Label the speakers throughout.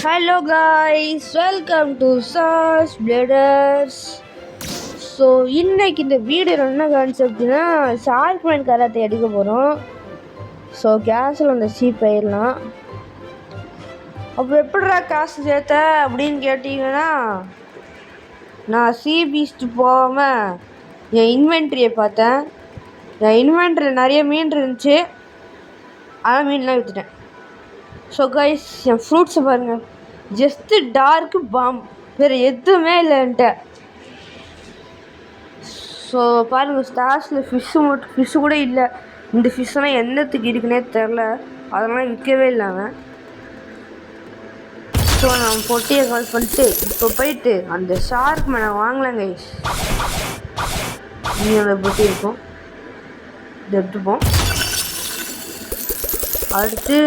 Speaker 1: Hello guys, welcome to Sauce Bladers. So இன்னைக்கு இந்த video என்ன கான்செப்ட்னா ஷார்க்மேன் கராத்தே எடுக்க போகிறோம். ஸோ கேஸில் அந்த போயிடலாம். அப்போ எப்படிடா காசு சேர்த்த அப்படின்னு கேட்டிங்கன்னா, நான் பீஸ்ட்டு போகாமல் என் இன்வென்ட்ரியை பார்த்தேன். என் இன்வென்ட்ரியில் நிறைய மீன் இருந்துச்சு, ஆனால் மீன்லாம் விற்றுட்டேன். ஸோ கைஸ், என் ஃப்ரூட்ஸை பாருங்கள், ஜஸ்ட்டு டார்க்கு பாம், வேறு எதுவுமே இல்லைன்ட்டு. ஸோ பாருங்கள், ஸ்டார்ஸில் ஃபிஷ்ஷு கூட இல்லை. இந்த ஃபிஷ்ஷெல்லாம் என்னத்துக்கு இருக்குன்னே தெரில, அதெல்லாம் விற்கவே இல்லாம. ஸோ நான் பொட்டியை கால் பண்ணிட்டு இப்போ போயிட்டு அந்த ஷார்க் மேனை வாங்கலாம் கைஸ். நீ அந்த பொட்டி இருக்கும், இதை எடுத்துப்போம். அடுத்து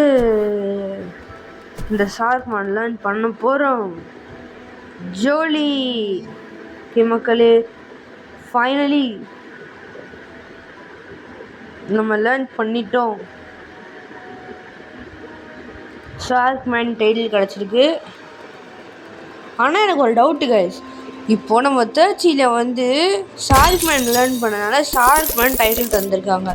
Speaker 1: இந்த ஷார்க் மேன் லேர்ன் பண்ண போகிறோம். ஜோலி மக்களே, ஃபைனலி நம்ம லேர்ன் பண்ணிட்டோம். ஷார்க் மேன் டைட்டில் கிடச்சிருக்கு. ஆனால் எனக்கு ஒரு டவுட்டு கைஸ், இப்போது நம்ம தேர்ச்சியில் வந்து ஷார்க் மேன் லேர்ன் பண்ணனால ஷார்க் மேன் டைட்டில் தந்திருக்காங்க.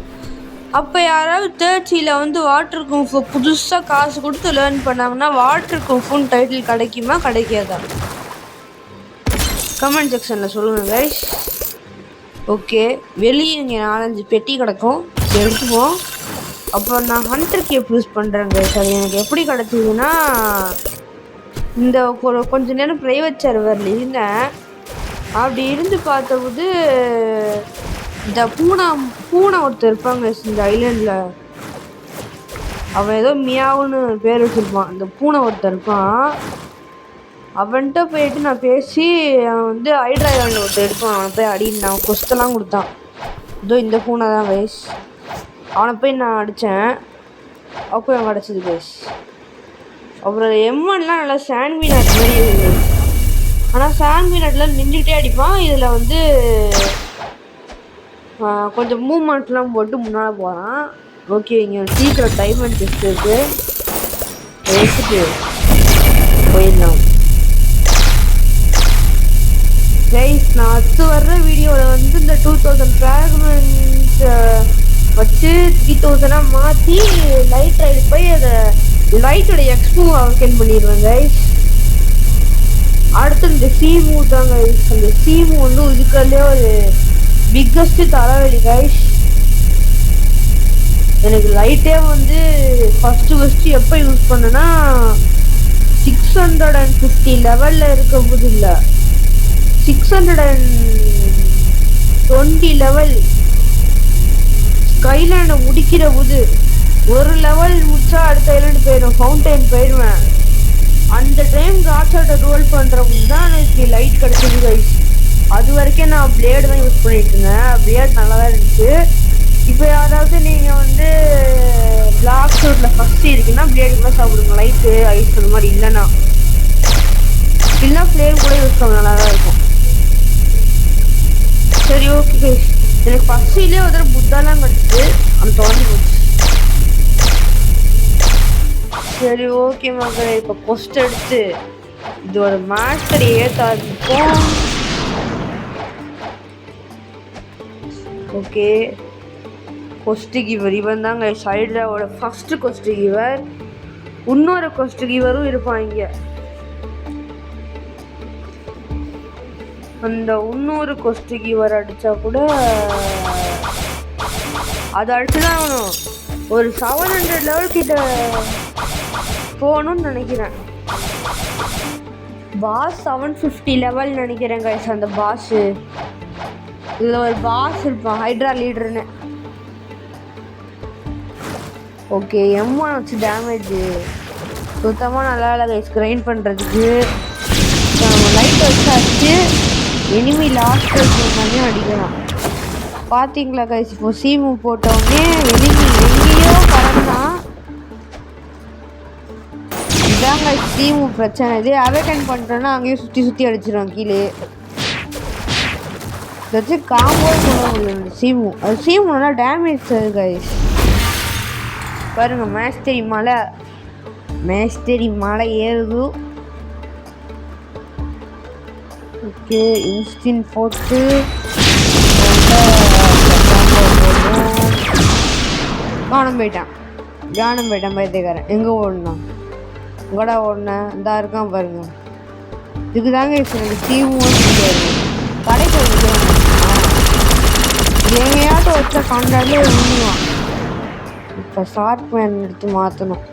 Speaker 1: அப்போ யாராவது தேர்ச்சியில் வந்து வாட்டர் குங்ஃபு புதுசாக காசு கொடுத்து லேர்ன் பண்ணாங்கன்னா வாட்டர் குங்ஃபுன்னு டைட்டில் கிடைக்குமா கிடைக்காதா? கமெண்ட் செக்ஷனில் சொல்லுங்கள் கைஸ். ஓகே, வெளியே இங்கே 4-5 பெட்டி கிடக்கும், எடுத்துப்போம். அப்புறம் நான் ஹண்டர் கேப் யூஸ் பண்ணுறேன் கைஸ். அது எனக்கு எப்படி கிடச்சிதுன்னா, இந்த கொஞ்ச நேரம் ப்ரைவேட் சர்வரில் இருந்தேன். அப்படி இருந்து பார்த்தபோது இந்த பூனை ஒருத்தர் இருப்பாங்க இந்த ஐலேண்டில், அவன் ஏதோ மியாவுன்னு பேர் வச்சுருப்பான். அந்த பூனை ஒருத்தர் இருப்பான், அவன்கிட்ட போயிட்டு நான் பேசி அவன் வந்து ஹைட்ரா ஐலாண்டில் ஒருத்தர் எடுப்பான். அவனை போய் அடின்னு நான் கொஸ்டெல்லாம் கொடுத்தான். இதோ இந்த பூனை தான் கைஸ். அவனை போய் நான் அடித்தேன், அப்போ அவன் கிடச்சிது கைஸ். அப்புறம் எம்என்லாம் நல்லா சாண்ட்வினாட் மாதிரி இருக்குது. ஆனால் சாண்ட்வினாட்டில் நின்றுக்கிட்டே அடிப்பான். இதில் வந்து கொஞ்சம் மூமெண்ட்லாம் போட்டு முன்னால் போகிறான். ஓகே, இங்கே சீக்கிரம் டைமண்ட் டெஸ்ட் இருக்குது, எடுத்துட்டு போயிடலாம் கைஸ். நான் அடுத்து வர்ற வீடியோவில் வந்து இந்த 2000 ஃப்ராக்மெண்ட்ஸ் வச்சு 3000 மாற்றி லைட் ரைடு போய் அதை லைட்டோட எக்ஸ்போ அவக்கன் பண்ணிடுவேன் கைஸ். அடுத்து இந்த சீமூ தான் கைஸ். அந்த சீமூ வந்து இதுக்குள்ளே ஒரு பிக்கஸ்ட்டு தலைவலி கைஸ். எனக்கு லைட்டே வந்து ஃபஸ்ட்டு எப்போ யூஸ் பண்ணேன்னா 650 லெவலில் இருக்கும்போது இல்லை, 620 லெவல் ஸ்கைலாண்டை முடிக்கிற போது. ஒரு லெவல் முடிச்சா அடுத்த ஐலாண்டு போயிடும், ஃபவுண்டைன் போயிடுவேன். அந்த டைம் ராட்சட்டை ரோல் பண்ணுற போது தான் எனக்கு லைட் கிடச்சிது கைஸ். அது வரைக்கும் நான் பிளேடு தான் யூஸ் பண்ணிட்டு இருந்தேன். பிளேட் நல்லா தான் இருந்துச்சு. இப்போ யாராவது நீங்கள் வந்து பிளாக் ஷூட்டில் ஃபஸ்ட்டு இருக்குன்னா பிளேடு கூட சாப்பிடுங்க, லைட்டு ஐஸ் அந்த மாதிரி இல்லைன்னா ஃப்ளேம் கூட யூஸ் பண்ண நல்லா தான் இருக்கும். சரி ஓகே கைஸ், எனக்கு ஃபஸ்ட்லேயே ஒரு தடவை புத்தாலாம் கிடச்சிது, அந்த தொலைஞ்சி போச்சு. சரி ஓகே மக்களே, இப்போ கொஸ்ட் எடுத்து இதோட மாஸ்டர் ஏற்ற ஆரம்பிப்போம். ஓகே, கொஸ்ட் கிவர் இவன் தாங்க சைடாவோட ஃபஸ்ட்டு கொஸ்ட் கிவர். இன்னொரு கொஸ்ட் கிவரும் இருப்பான் இங்கே. அந்த இன்னொரு கொஸ்ட் கிவர் அடித்தா கூட அதை அடிச்சு தான் ஆகணும். ஒரு 700 லெவல் கிட்ட போகணும்னு நினைக்கிறேன். பாஸ் 750 லெவல் நினைக்கிறேன் கைஸ். அந்த பாஸு இதில் ஒரு பாஸ் இருப்பான், ஹைட்ரா லீடர்னு. ஓகே, M1 வச்சு டேமேஜ் சுத்தமாக நல்லா இல்லை கைஸ் கிரைண்ட் பண்ணுறதுக்கு. நம்ம லைட் வச்சாச்சு, எனிமி லாஸ்ட் வச்சுருந்தாலையும் அடிக்கலாம். பார்த்தீங்களா கைஸ், இப்போ சீமு போட்டோடனே எனிமி எங்கேயோ பறந்தான். இதாங்க சீமு பிரச்சனை. இது அவேக்கன் பண்ணிட்டோன்னா அங்கேயும் சுற்றி அடிச்சிடும் கீழே. வச்சு காம்போ சொல்ல முடியும் சீமு. அது சீமு நல்லா டேமேஜ் தருது கைஸ். பாருங்கள், மேஸ்டரி மலை ஏறுது. ஓகே இன்ஸ்டின் போட்டு காணம் போயிட்டான் பைத்தியக்காரன். எங்கே ஓடணும் உங்கடா ஓடினேன் இந்த இருக்கான் பாருங்க. இதுக்கு தாங்க எனக்கு தீவும் தெரியாது. கடைக்கு எங்கேயாட்டும் வச்ச காண்டாலே விழுவான். இப்போ ஷார்ப் மேன் எடுத்து மாற்றணும்.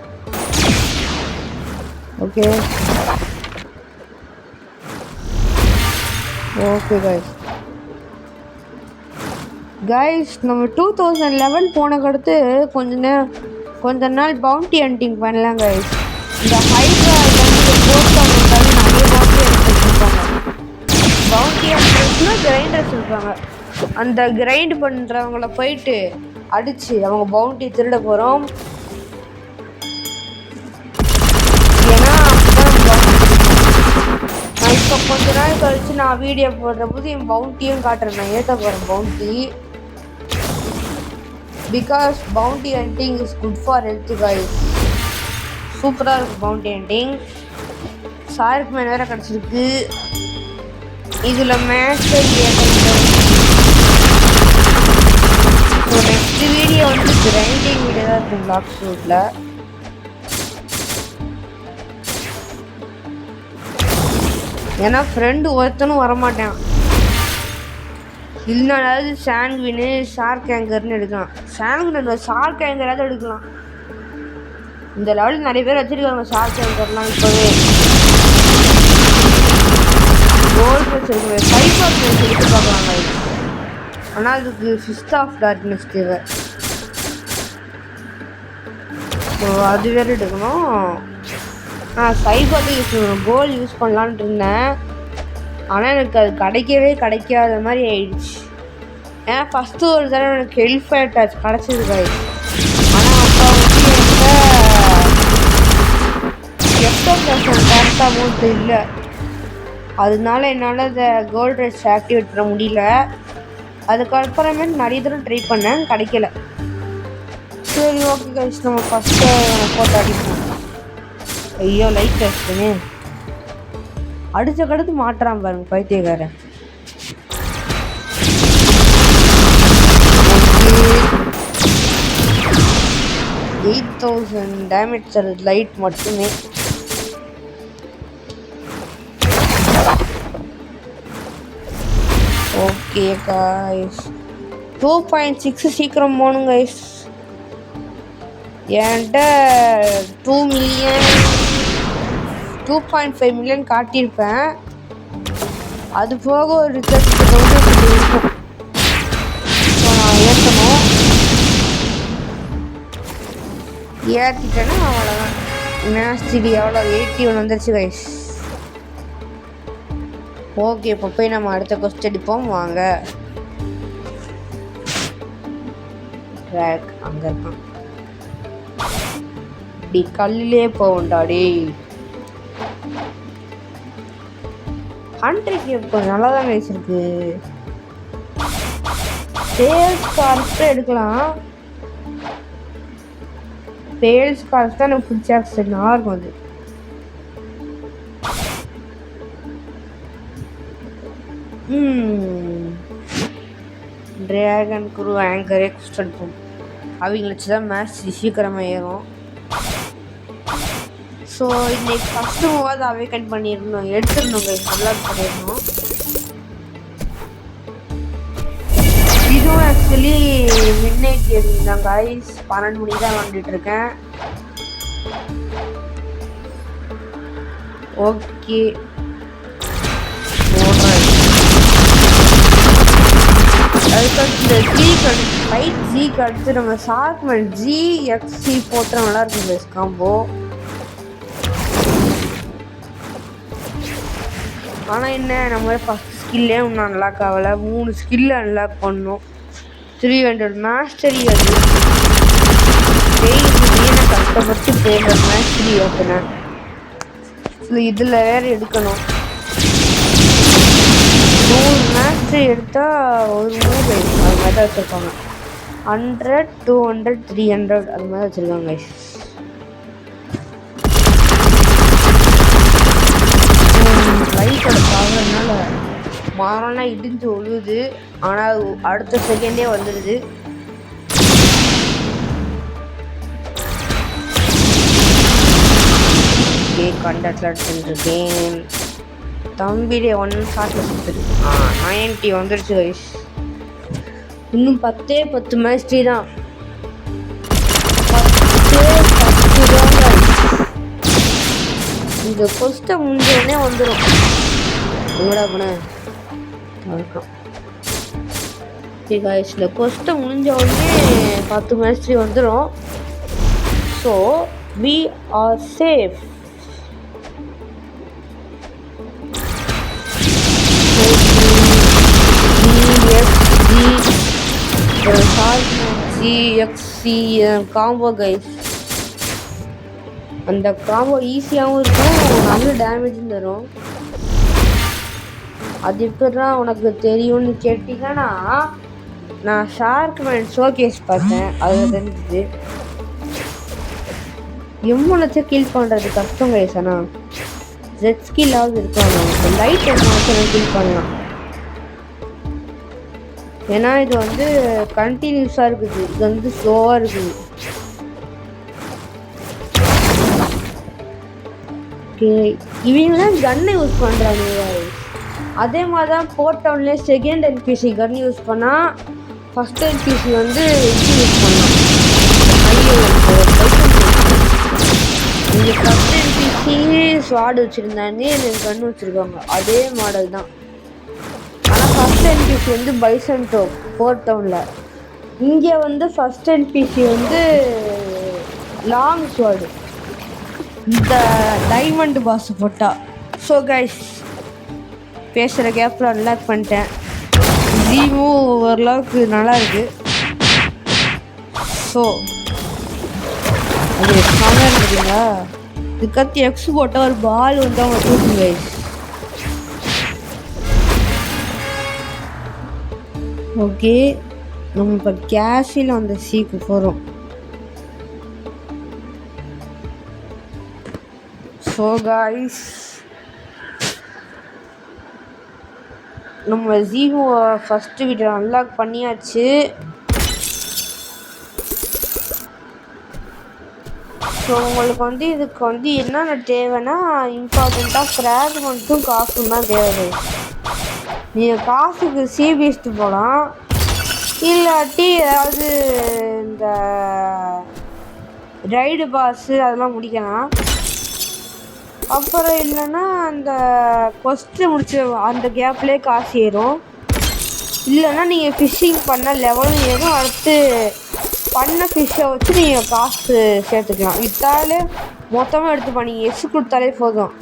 Speaker 1: ஓகே ஓகே கைஸ் நம்ம 2011 போனக்கடுத்து கொஞ்ச நாள் பவுண்டி ஹண்டிங் பண்ணலாம் கைஸ். இந்த ஹைட்ரா போஸ்ட் நிறைய பவுண்டி எடுத்துருப்பாங்க. பவுண்டி ஹண்டர்ஸ்னா கிரைண்டர்ஸ் இருப்பாங்க. அந்த கிரைண்ட் பண்ணுறவங்கள போயிட்டு அடித்து அவங்க பவுண்டி திருட போகிறோம். ஏன்னா நான் இப்போ கொஞ்ச நாள் கழிச்சு நான் வீடியோ போடுற போது என் பவுண்டியும் காட்டுறேன். நான் ஏற்ற போகிறேன் bounty. Because bounty hunting is good for health guys. சூப்பராக இருக்குது பவுண்டி ஹண்டிங். ஷார்க் மேன் வேறு கிடச்சிருக்கு. இதில் மேட்ச் நெக்ஸ்ட் வீடியோ வந்து கிரைண்டிங் வீடியோ தான் இருக்கும் பிளாக் ஷூட்டில். ஏன்னா ஃப்ரெண்டு ஒருத்தனும் வரமாட்டேன். இல்லைனாவது சாண்ட்வின்னு ஷார்க் ஆங்கர்னு எடுக்கலாம். ஷார்க் ஆங்கராவது எடுக்கலாம். இந்த லெவலில் நிறைய பேர் வச்சுருக்காங்க ஷார்க் ஆங்கர்லாம். இப்போவே கோல்ட் வச்சுருக்க ஃபைபர் பிளேஸ் எடுத்து பார்க்கலாங்க. ஆனால் அதுக்கு ஃபிஸ்ட் ஆஃப் டார்க்னஸ் தேவை. ஸோ அது வேறு எடுக்கணும். சைபர் யூஸ் பண்ணணும். கோல் யூஸ் பண்ணலான்ட்டு இருந்தேன். ஆனால் எனக்கு அது கிடைக்காத மாதிரி ஆயிடுச்சு. ஏன்னா ஃபஸ்ட்டு ஒரு தடவை எனக்கு ஹெல்ஃபயர் டச் கிடச்சிது கைஸ். ஆனால் அப்போ வந்து எஃப்எம் கரெக்டாக அமௌண்ட் இல்லை. அதனால என்னால் அதை கோல்ட் ரஷ் ஆக்டிவேட் பண்ண முடியல. அதுக்கப்புறமேட்டு நிறைய தடவை ட்ரை பண்ணேன், கிடைக்கல. சரி ஓகே கைஸ், நம்ம ஃபஸ்ட்டு போட்டு அடிப்போம். ஐயோ லைட் டெஸ்ட்டுன்னு அடித்த கடுத்து மாட்டுறான் பாருங்க பைத்தியக்காரன். 8000 டேமேஜ் தருது லைட் மட்டுமே. ஓகே கைஸ் 2.6 சீக்கிரம் போகணும் கைஸ். என்கிட்ட 2.5 மில்லியன் காட்டியிருப்பேன். அது போக ஒரு ரிசர்ச் இருக்கும். ஸோ நான் ஏற்றணும். ஏற்றிட்டேன்னா அவ்வளோதான். மேஸ்டிடி எவ்வளோ 81 வந்துருச்சு கைஸ். ஓகே இப்போ போய் நம்ம அடுத்த கொஸ்ட் அடிப்போம் வாங்க. ட்ராக் அங்கே இருக்கான். இப்படி கல்லிலே போவோண்டாடி. ஹண்ட்ரிக்கு இப்போ நல்லா தான் வச்சிருக்கு. பேல் ஸ்கார்ஃப் எடுக்கலாம். பேல் ஸ்கார்ஃப் தான் எனக்கு பிடிச்சா நல்லா இருக்கும். அது ட்ராகன் குரு ஆங்கரே குஸ்ட் அடிப்போம். அவங்க வச்சு தான் மேட்ச் சீக்கிரமாக ஏறும். ஸோ இன்னைக்கு ஃபஸ்ட்டு மூவாவது அவேக்கன் பண்ணிடணும், எடுத்துடணும் கைஸ். நல்லா பண்ணிடணும். இதுவும் ஆக்சுவலி மிட் நைட் கேமிங் தான் கைஸ். 12 மணிக்கு தான் வந்துட்டு இருக்கேன். ஓகே அதுக்கடுத்து இந்த லைட் ஜிக்கு அடுத்து நம்ம ஷார்க்மேன் GXC போட்டு நல்லா இருக்கும் கைஸ் காம்போ. ஆனால் என்ன நம்ம ஃபஸ்ட் ஸ்கில்லே இன்னும் அன்லாக் ஆகலை. 3 ஸ்கில் அன்லாக் பண்ணணும். 300 மாஸ்டரி. அது நான் கஷ்டப்பட்டு பேர் மாஸ்டரி ஓட்டுனேன். ஸோ இதில் வேறு எடுக்கணும். 100 மாஸ்டரி எடுத்தால் ஒரு 3 அது மாதிரி தான் வச்சுருக்காங்க. 100, 200, 300 அது மாதிரி வச்சுருக்காங்க கைஸ். லைட்டோட பவர்னால மரம்லாம் இடிஞ்சு விழுது. ஆனால் அடுத்த செகண்டே வந்துடுது. கண்டக்ட்ல எடுத்துருக்கேன். தம்பிலே 1 ஷார்ட்ல சுற்றுது. 90 வந்துடுச்சு கைஸ். இன்னும் 10 மேட்ச் தான். 10 தான். இந்த கொஸ்ட்டை முடிஞ்சோடனே வந்துடும். எங்கடா போன வணக்கம். ஓகே கைஸ், இந்த கொஸ்ட்டை முடிஞ்ச உடனே 10 மேட்ச் வந்துடும். So we are safe. Combo guys, அந்த காம்போ ஈஸியாகவும் இருக்கும், நல்ல டேமேஜும் தரும். அது எப்படிதான் உனக்கு தெரியும்னு கேட்டீங்கன்னா, நான் ஷார்க்மேன் ஷோகேஸ் பார்த்தேன், அதில் தெரிஞ்சுது. எம்மனத்தை கில் பண்ணுறது கஷ்டம் கைஸ். ஆனால் ஜெட் ஸ்கில்லாவது இருக்காங்க, லைட் எம்மனத்தை கில் பண்ணலாம். ஏன்னா இது வந்து கண்டினியூஸாக இருக்குது, இது வந்து ஸ்லோவாக இருக்குது. ஓகே, இவங்க தான் கன்னை யூஸ் பண்ணுறாங்க. அதே மாதிரி தான் போர்ட்டவுன்லேயே செகண்ட் என்பிசி கன் யூஸ் பண்ணால் ஃபஸ்ட் என்பிசி வந்து இது யூஸ் பண்ணலாம். இங்கே ஃபஸ்ட் என்பிசி ஸ்வாட் வச்சுருந்தாங்க, எனக்கு கன் வச்சுருக்காங்க, அதே மாடல் தான். ஃபஸ்ட் என்பிசி வந்து பைசன்டோ போர்ட்டவுனில். இங்கே வந்து ஃபஸ்ட் என்பிசி வந்து லாங் ஸ்வாடு, இந்த டைமண்ட் பாஸ் போட்டா. ஸோ கைஸ், பேசுகிற கேப்பில் அன்லாக் பண்ணிட்டேன். ஜீமும் ஓரளவுக்கு நல்லா இருக்கு. ஸோ அது ஸ்ட்ராங்காக இருக்குதுங்களா? இதுக்கத்து எக்ஸ் போட்டால் ஒரு பால் வந்து அவங்க தூக்கு கைஸ். ஓகே, நம்ம இப்போ கேஷில் அந்த சீக்கு போகிறோம். ஸோ காய்ஸ், நம்ம ஜீவோ ஃபஸ்ட்டு வீடியோ அன்லாக் பண்ணியாச்சு. ஸோ உங்களுக்கு வந்து இதுக்கு வந்து என்னென்ன தேவைன்னா, இம்பார்ட்டண்ட்டாக ஃப்ராக்மெண்ட்டும் காசும் தான் தேவை. நீங்கள் காசுக்கு சிபிஎஸ்ட்டு போகலாம், இல்லாட்டி ஏதாவது இந்த ரைடு பாஸு அதெல்லாம் முடிக்கலாம். அப்புறம் இல்லைன்னா அந்த கொஸ்ட்டு முடிச்சு அந்த கேப்லேயே காசு ஏறும். இல்லைன்னா நீங்கள் ஃபிஷ்ஷிங் பண்ண லெவலும் ஏறும். அடுத்து பண்ண ஃபிஷ்ஷை வச்சு நீங்கள் காசு சேர்த்துக்கலாம். விற்றாலே மொத்தமாக எடுத்து பண்ணி எஸ் கொடுத்தாலே போதும்.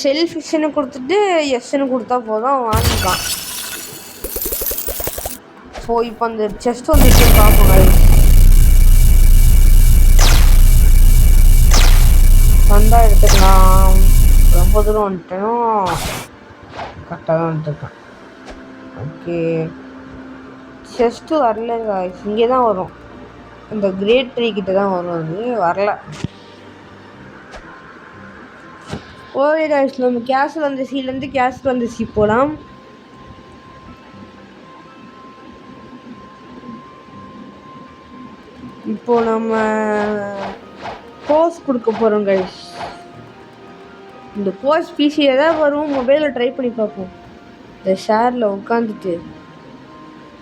Speaker 1: செல்ஃபிஷ்ஷுன்னு கொடுத்துட்டு எஸ்ன்னு கொடுத்தா போதும், வாங்கிக்கலாம். ஸோ இப்போ அந்த செஸ்ட் வந்துச்சு பார்ப்போம். வந்தால் எடுத்துக்கலாம். ரொம்ப தூரம் வந்துட்டேனும் கரெக்டாக தான் வந்துட்டுருக்கேன். ஓகே, செஸ்ட்டு வரல காய்ஸ், இங்கே தான் வரும், இந்த கிரேட் ட்ரீ கிட்ட தான் வரும். அது வரல. ஓகே காய்ஸ், நம்ம கேஷில் வந்த சீலேருந்து கேஷில் வந்த சி போகலாம். இப்போது நம்ம போஸ் கொடுக்க போகிறோம் கைஸ். இந்த போஸ் பிசியில் தான் வரும், மொபைலில் ட்ரை பண்ணி பார்ப்போம். இந்த ஷேரில் உட்காந்துட்டு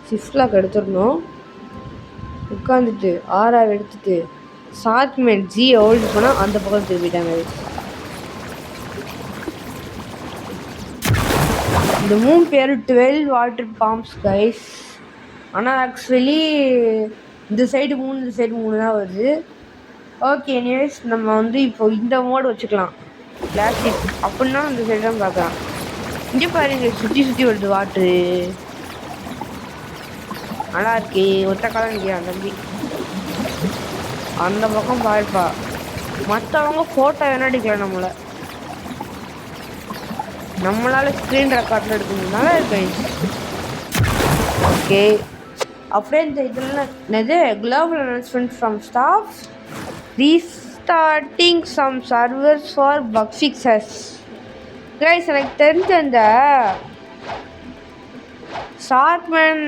Speaker 1: ஷிஃப்ட்லாக் எடுத்துடணும். உட்காந்துட்டு ஆறாக எடுத்துட்டு ஷார்க்மேன் ஜியை ஹோல்டு பண்ணால் அந்த பக்கம் திரும்பிட்டாங்க. இந்த 3 பேர் 12 வாட்டர் பாம்ப்ஸ் கைஸ். ஆனால் ஆக்சுவலி இந்த சைடு 3 இந்த சைடு 3 தான் வருது. ஓகே, எனிவேஸ் நம்ம வந்து இப்போ இந்த மோடு வச்சுக்கலாம், கிளாசிக். அப்படின்னா இந்த சைடு தான் பார்க்கலாம். இங்கே பாருங்க, சுற்றி சுற்றி வருது வாட்ரு, நல்லா இருக்கு. ஒத்த காலம் நிற்கிறான் தம்பி. அந்த பக்கம் பாருப்பா, மற்றவங்க ஃபோட்டோ வேணா அடிக்கலாம், நம்மளால ஸ்க்ரீன் ரெக்கார்டில் எடுக்கணும்னால இருக்கு. ஓகே, அப்படியே இந்த இதெல்லாம் என்னது global announcement from staff restarting some servers for bug fixes. Guys, எனக்கு தெரிஞ்ச அந்த ஷார்க்மேன்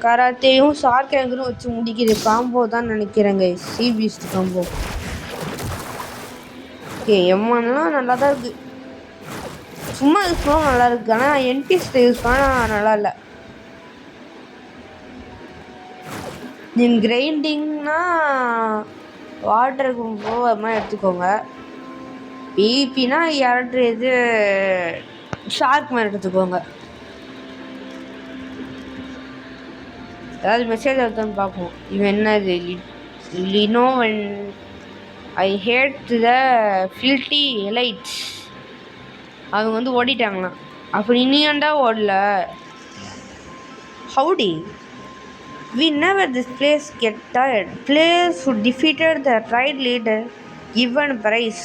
Speaker 1: கராத்தேயும் ஷார்க் ஆங்கரும் வச்சு முடிக்கிற காம்போ தான் நினைக்கிறேங்க. சீபீஸ்ட் காம்போ. ஓகே எம்மான்லாம் நல்லா தான் இருக்குது. சும்மா யூஸ் பண்ண நல்லா இருக்குது. ஆனால் என்பிஎஸ்ட்டை யூஸ் பண்ணால் நல்லா இல்லை. நீங்கள் கிரைண்டிங்னா வாட்டருக்கு அது மாதிரி எடுத்துக்கோங்க. பிபினா யார்ட்டு இது ஷார்க் மேன் எடுத்துக்கோங்க. ஏதாவது மெசேஜ் எடுத்தான்னு பார்ப்போம். இவன் என்னது லினோ ஐ ஹேட் த ஃபில்ட்டி எலைட்ஸ். அவங்க வந்து ஓடிட்டாங்களாம். அப்படி நீண்டா ஓடல. Howdy we never this place get tired. Players who defeated the tried leader given prize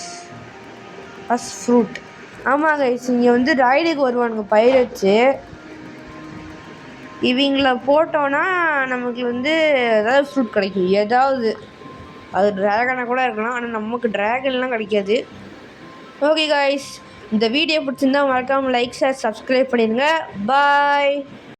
Speaker 1: as fruit. ஆமாம் கைஸ், இங்கே வந்து ரைடுக்கு வருவானுங்க பைரட்ஸு. இவங்கள போட்டோன்னா நமக்கு வந்து ஏதாவது ஃப்ரூட் கிடைக்கும். ஏதாவது அது ட்ராகனாக கூட இருக்கலாம். ஆனால் நமக்கு ட்ராகன்லாம் கிடைக்காது. ஓகே கைஸ், இந்த வீடியோ பிடிச்சிருந்தா மறக்காமல் லைக் ஷேர் சப்ஸ்கிரைப் பண்ணிடுங்க. பாய்.